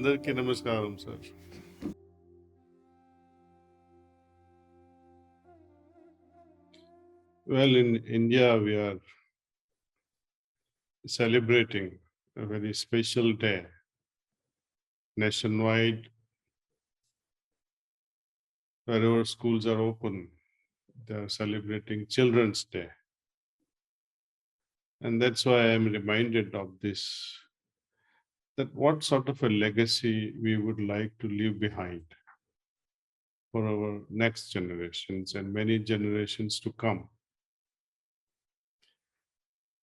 అందరికీ నమస్కారం sir. Well, in India, we are celebrating a very special day. Nationwide, wherever schools are open, they are celebrating Children's Day. And that's why I am reminded of this, that what sort of a legacy we would like to leave behind for our next generations and many generations to come.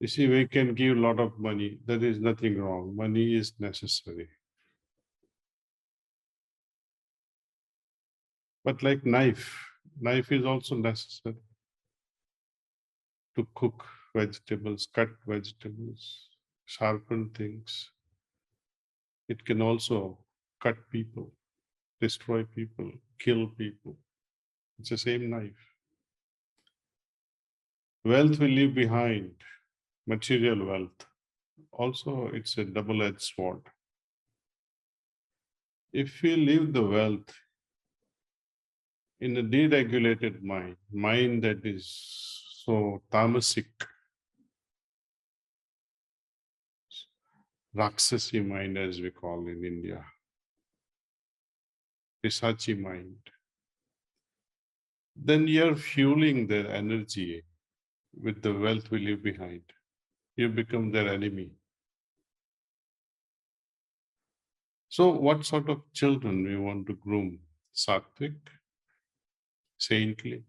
You see, we can give a lot of money. There is nothing wrong. Money is necessary. But like knife is also necessary to cook vegetables, cut vegetables, sharpen things. It can also cut people, destroy people, kill people. It's the same knife. Wealth we leave behind, material wealth. Also, it's a double-edged sword. If we leave the wealth in a deregulated mind that is so tamasic, Rakshasi mind as we call in India, Pisachi mind, then you're fueling their energy with the wealth we leave behind. You become their enemy. So what sort of children we want to groom? Sattvic, saintly,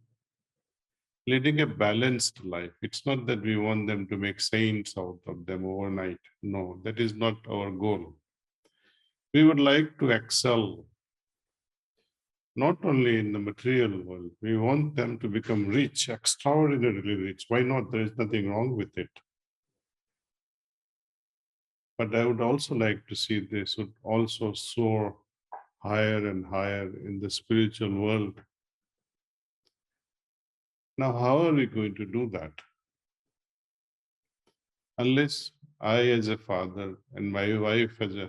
leading a balanced life. It's not that we want them to make saints out of them overnight. No, that is not our goal. We would like to excel not only in the material world, we want them to become rich, extraordinarily rich. Why not? There is nothing wrong with it. But I would also like to see this would also soar higher and higher in the spiritual world. Now, how are we going to do that? Unless I, as a father, and my wife, as a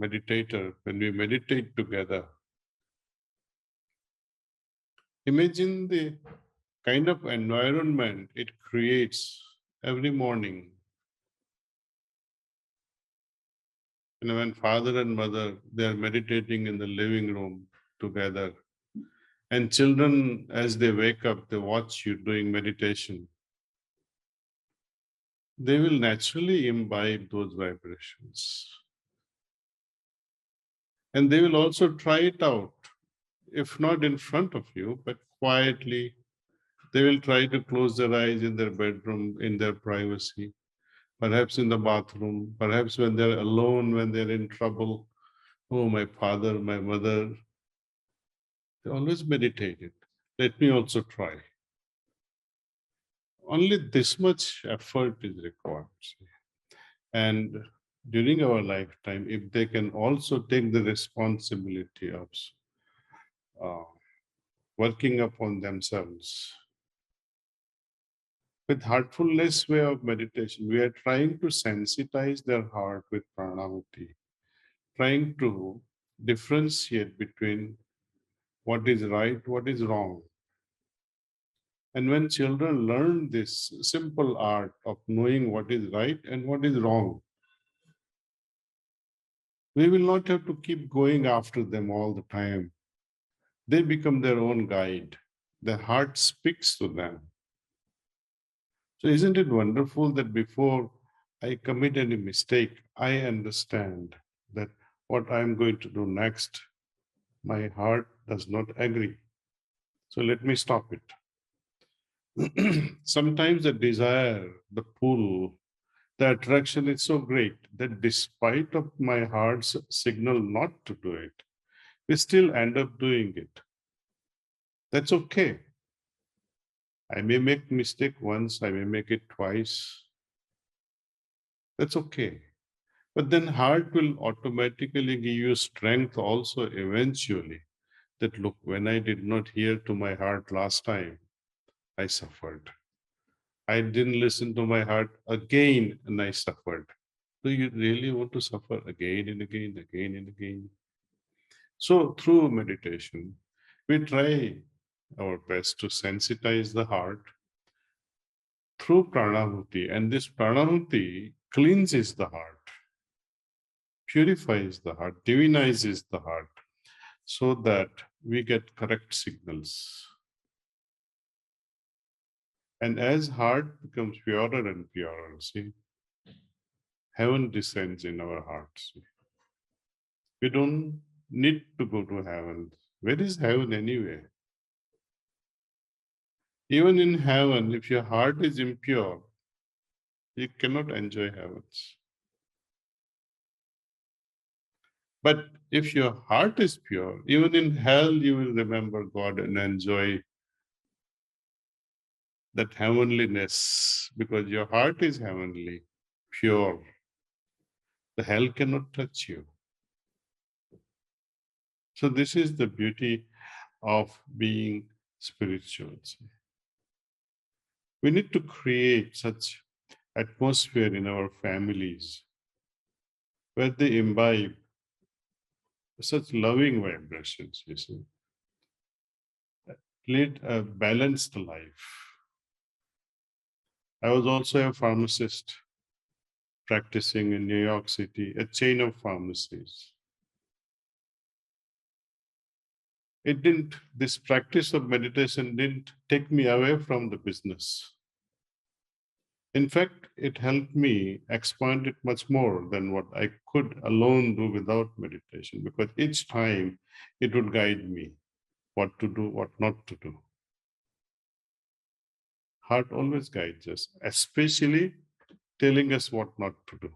meditator, when we meditate together, imagine the kind of environment it creates every morning. When father and mother, they are meditating in the living room together, and children, as they wake up, they watch you doing meditation. They will naturally imbibe those vibrations. And they will also try it out, if not in front of you, but quietly. They will try to close their eyes in their bedroom, in their privacy, perhaps in the bathroom, perhaps when they're alone, when they're in trouble. Oh, my father, my mother, they always meditated. Let me also try. Only this much effort is required. See. And during our lifetime, if they can also take the responsibility of uh, working upon themselves, with heartfulness way of meditation, we are trying to sensitize their heart with pranamati, trying to differentiate between what is right, what is wrong. And when children learn this simple art of knowing what is right and what is wrong, we will not have to keep going after them all the time. They become their own guide. Their heart speaks to them. So isn't it wonderful that before I commit any mistake, I understand that what I'm going to do next, my heart does not agree. So let me stop it. Sometimes the desire, the pull, the attraction is so great that despite of my heart's signal not to do it, we still end up doing it. That's okay. I may make mistake once, I may make it twice. That's okay. But then heart will automatically give you strength also eventually. That look, when I did not hear to my heart last time, I suffered. I didn't listen to my heart again and I suffered. Do you really want to suffer again and again, again and again? So, through meditation, we try our best to sensitize the heart through pranahuti, and this pranahuti cleanses the heart, purifies the heart, divinizes the heart, so that we get correct signals. And as heart becomes purer and purer, see, heaven descends in our hearts. We don't need to go to heaven. Where is heaven anyway? Even in heaven, if your heart is impure, you cannot enjoy heavens. But if your heart is pure, even in hell, you will remember God and enjoy that heavenliness because your heart is heavenly, pure. The hell cannot touch you. So, this is the beauty of being spiritual. We need to create such atmosphere in our families where they imbibe such loving vibrations, you see. Lead a balanced life. I was also a pharmacist practicing in New York City, a chain of pharmacies. This practice of meditation didn't take me away from the business. In fact, it helped me expand it much more than what I could alone do without meditation, because each time it would guide me what to do, what not to do. Heart always guides us, especially telling us what not to do.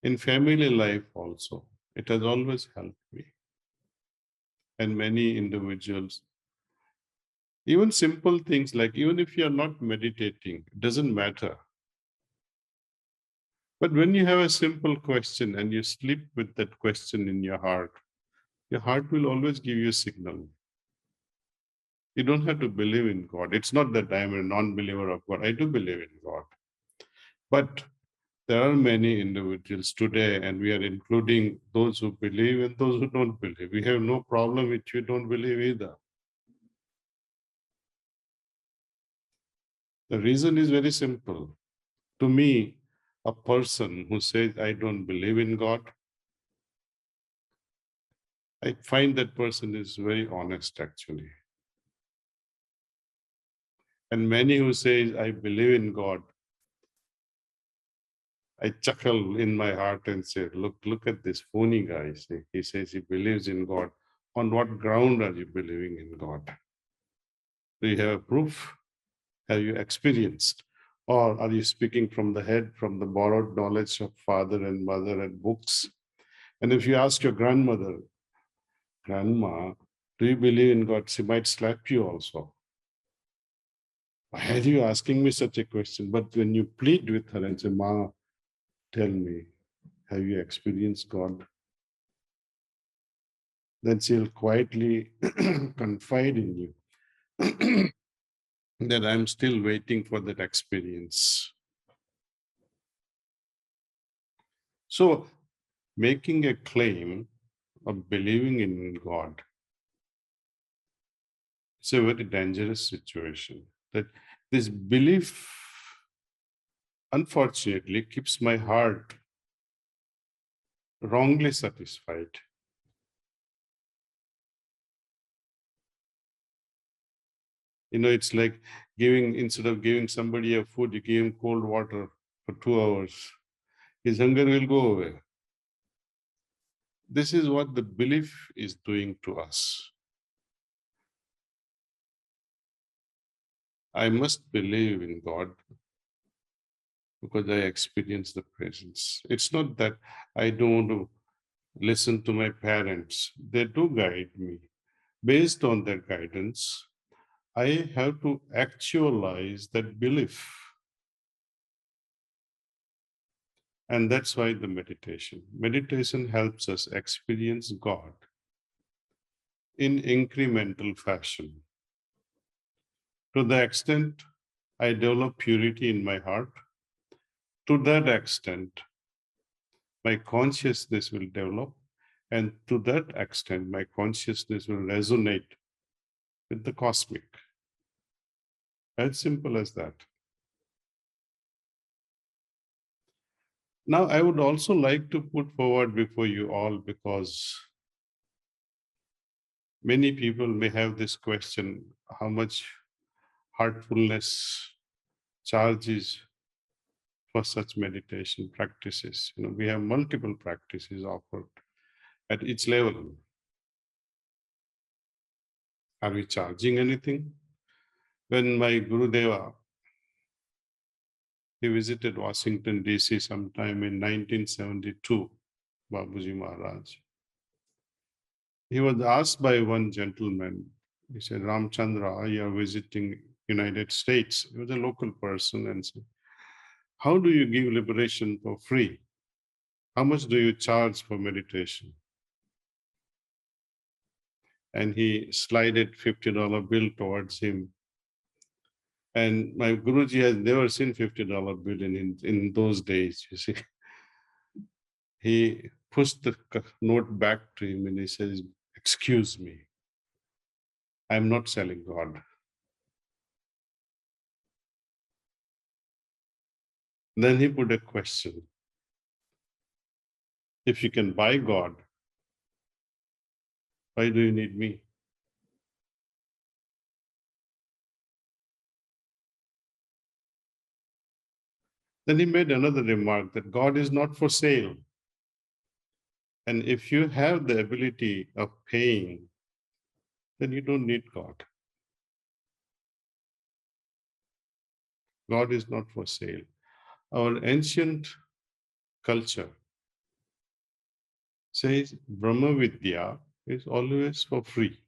In family life also, it has always helped me. And many individuals, even simple things like, even if you're not meditating, it doesn't matter. But when you have a simple question and you sleep with that question in your heart will always give you a signal. You don't have to believe in God. It's not that I'm a non-believer of God. I do believe in God. But there are many individuals today, and we are including those who believe and those who don't believe. We have no problem if you don't believe either. The reason is very simple. To me, a person who says, I don't believe in God, I find that person is very honest actually. And many who say, I believe in God, I chuckle in my heart and say, look at this phony guy. He says he believes in God. On what ground are you believing in God? Do you have proof? Have you experienced? Or are you speaking from the head, from the borrowed knowledge of father and mother and books? And if you ask your grandmother, Grandma, do you believe in God? She might slap you also. Why are you asking me such a question? But when you plead with her and say, Ma, tell me, have you experienced God? Then she'll quietly confide in you that I'm still waiting for that experience. So, making a claim of believing in God is a very dangerous situation. That this belief, unfortunately, keeps my heart wrongly satisfied. It's like instead of giving somebody a food, you give him cold water for 2 hours. His hunger will go away. This is what the belief is doing to us. I must believe in God because I experience the presence. It's not that I don't want to listen to my parents. They do guide me. Based on their guidance, I have to actualize that belief. And that's why the meditation. Meditation helps us experience God in incremental fashion. To the extent I develop purity in my heart, To that extent, my consciousness will develop, and to that extent, my consciousness will resonate with the cosmic. As simple as that. Now, I would also like to put forward before you all, because many people may have this question, how much heartfulness charges for such meditation practices. We have multiple practices offered at each level. Are we charging anything? When my Gurudeva, he visited Washington, D.C. sometime in 1972, Babuji Maharaj. He was asked by one gentleman, he said, Ramchandra, you are visiting United States. He was a local person and said, how do you give liberation for free? How much do you charge for meditation? And he slided $50 bill towards him. And my Guruji has never seen $50 bill in those days, you see. He pushed the note back to him and he says, excuse me, I'm not selling God. Then he put a question. If you can buy God, why do you need me? Then he made another remark that God is not for sale. And if you have the ability of paying, then you don't need God. God is not for sale. Our ancient culture says Brahma Vidya is always for free.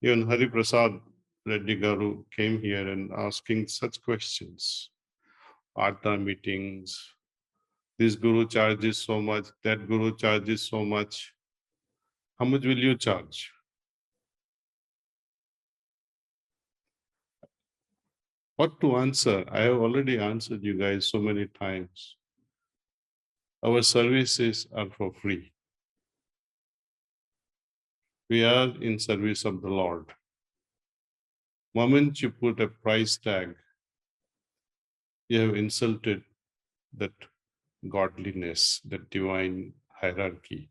Even Hari Prasad Reddy Garu came here and asking such questions. Arta meetings, this guru charges so much, that guru charges so much. How much will you charge? What to answer? I have already answered you guys so many times. Our services are for free. We are in service of the Lord. Moment you put a price tag, you have insulted that godliness, that divine hierarchy.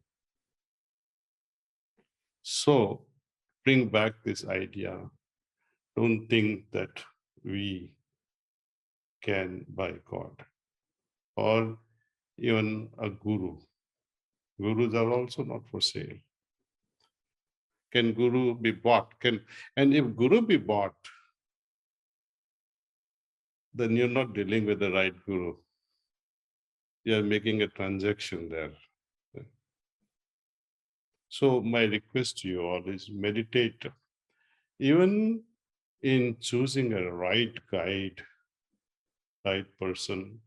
So bring back this idea. Don't think that we can buy God or even a guru. Gurus are also not for sale. Can guru be bought? And if guru be bought, then you're not dealing with the right guru. You're making a transaction there. So my request to you all is meditate. Even in choosing a right guide, right person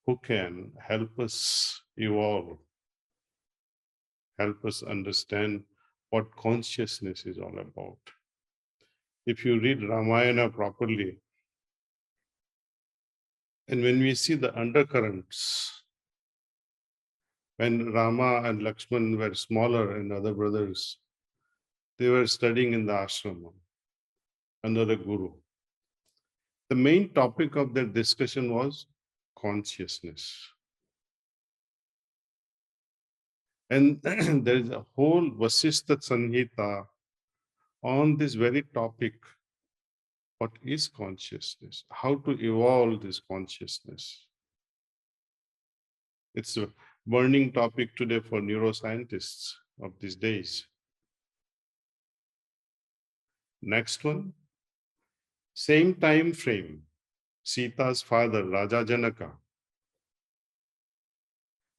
who can help us evolve, help us understand what consciousness is all about. If you read Ramayana properly, and when we see the undercurrents, when Rama and Lakshman were smaller and other brothers, they were studying in the ashram under a guru. The main topic of their discussion was consciousness. And there is a whole Vasistha Sanhita on this very topic. What is consciousness? How to evolve this consciousness? It's a burning topic today for neuroscientists of these days. Next one, same time frame, Sita's father, Raja Janaka.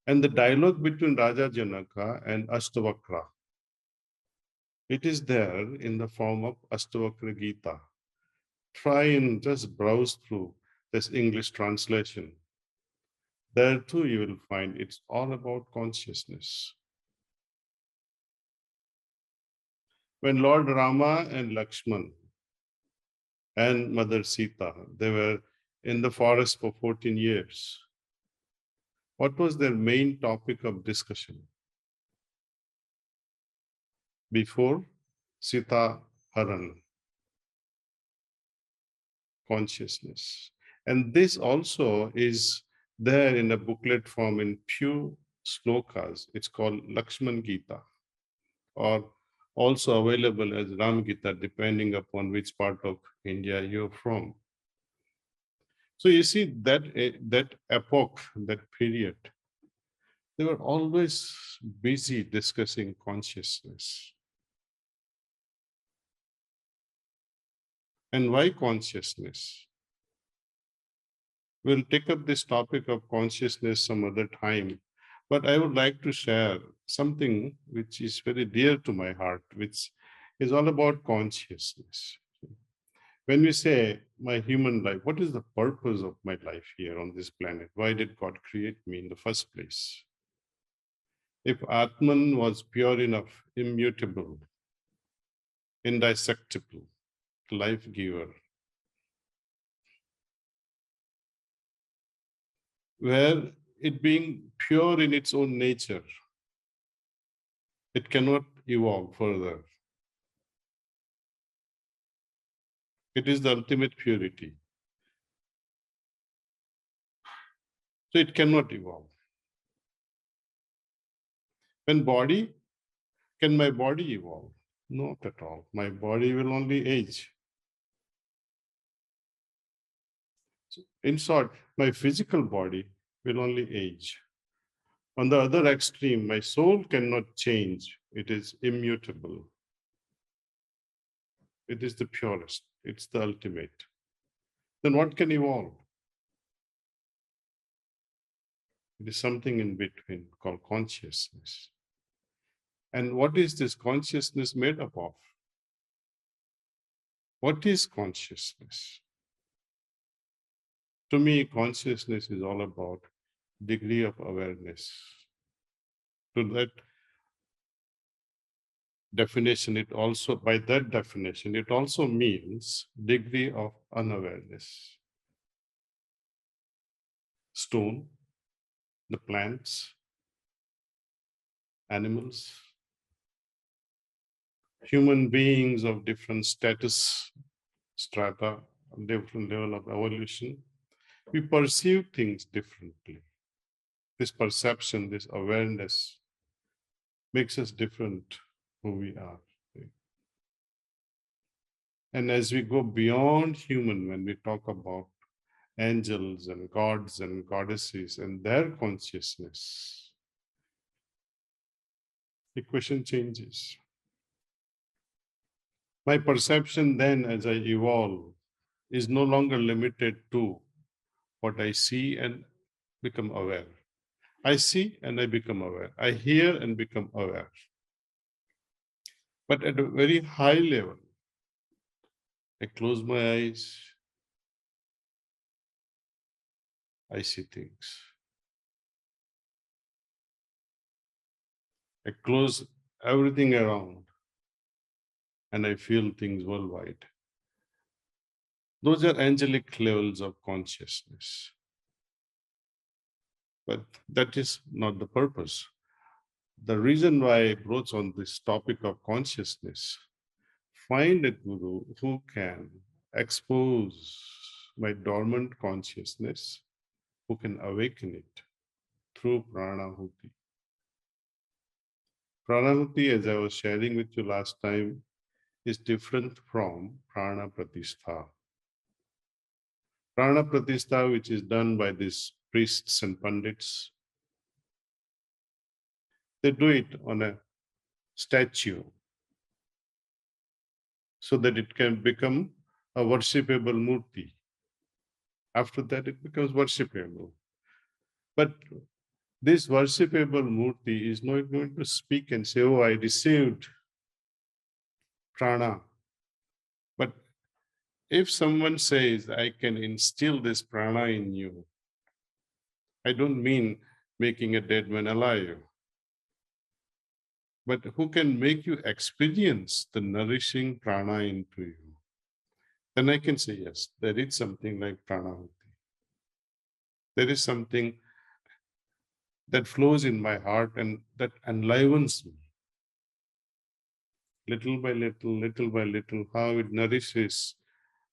And the dialogue between Raja Janaka and Ashtavakra. It is there in the form of Ashtavakra Gita. Try and just browse through this English translation. There too you will find it's all about consciousness. When Lord Rama and Lakshman and Mother Sita, they were in the forest for 14 years. What was their main topic of discussion? Before Sita Haran, consciousness. And this also is there in a booklet form in few slokas. It's called Lakshman Gita, or also available as Ram Gita, depending upon which part of India you're from. So you see that that epoch, that period, they were always busy discussing consciousness. And why consciousness? We'll take up this topic of consciousness some other time, but I would like to share something which is very dear to my heart, which is all about consciousness. When we say my human life, what is the purpose of my life here on this planet? Why did God create me in the first place? If Atman was pure enough, immutable, indissectible, life giver, where it being pure in its own nature, it cannot evolve further. It is the ultimate purity. So it cannot evolve. When body, can my body evolve? Not at all. My body will only age. So in short, my physical body will only age. On the other extreme, my soul cannot change. It is immutable. It is the purest. It's the ultimate. Then what can evolve? It is something in between called consciousness. And what is this consciousness made up of? What is consciousness? To me, consciousness is all about degree of awareness. To that definition, it also, by that definition, it also means degree of unawareness. Stone, the plants, animals, human beings of different status, strata, different level of evolution, we perceive things differently. This perception, this awareness makes us different who we are. And as we go beyond human, when we talk about angels and gods and goddesses and their consciousness, the question changes. My perception then, as I evolve, is no longer limited to what I see and become aware. I see and I become aware. I hear and become aware. But at a very high level, I close my eyes, I see things. I close everything around and I feel things worldwide. Those are angelic levels of consciousness. But that is not the purpose. The reason why I broach on this topic of consciousness, find a guru who can expose my dormant consciousness, who can awaken it through pranahuti. Pranahuti, as I was sharing with you last time, is different from prana pratishtha. Prana pratishtha, which is done by these priests and pandits, they do it on a statue so that it can become a worshipable murti. After that, it becomes worshipable. But this worshipable murti is not going to speak and say, oh, I received prana. But if someone says, I can instill this prana in you, I don't mean making a dead man alive, but who can make you experience the nourishing prana into you, then I can say, yes, there is something like pranahuti. There is something that flows in my heart and that enlivens me. Little by little, how it nourishes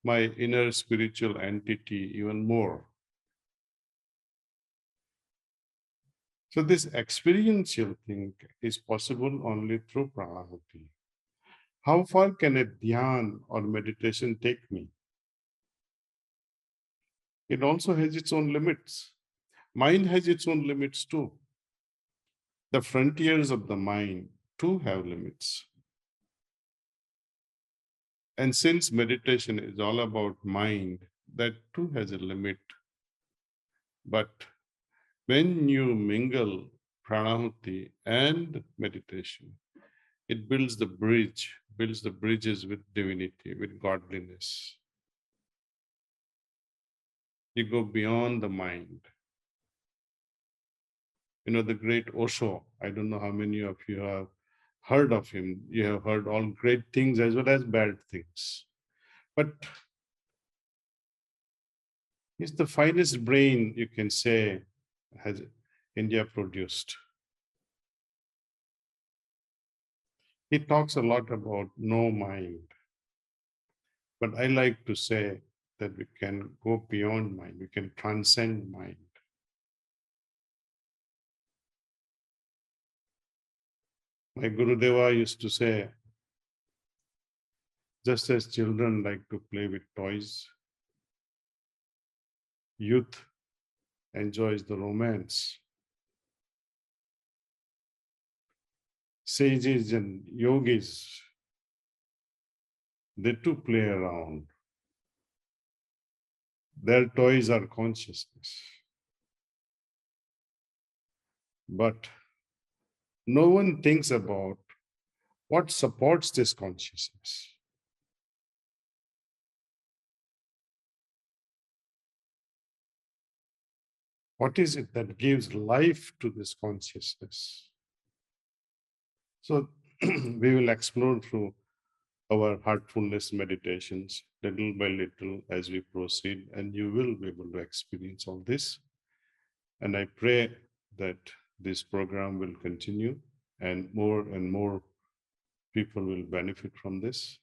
my inner spiritual entity even more. So this experiential thing is possible only through pranayama. How far can a dhyan or meditation take me? It also has its own limits. Mind has its own limits too. The frontiers of the mind too have limits. And since meditation is all about mind, that too has a limit. But when you mingle pranayama and meditation, it builds the bridges with divinity, with godliness. You go beyond the mind. You know, the great Osho, I don't know how many of you have heard of him. You have heard all great things as well as bad things. But he's the finest brain you can say has India produced. He talks a lot about no mind. But I like to say that we can go beyond mind, we can transcend mind. My Gurudeva used to say, just as children like to play with toys, youth enjoys the romance. Sages and yogis, they too play around. Their toys are consciousness. But no one thinks about what supports this consciousness. What is it that gives life to this consciousness? So we will explore through our heartfulness meditations little by little as we proceed, and you will be able to experience all this. And I pray that this program will continue and more people will benefit from this.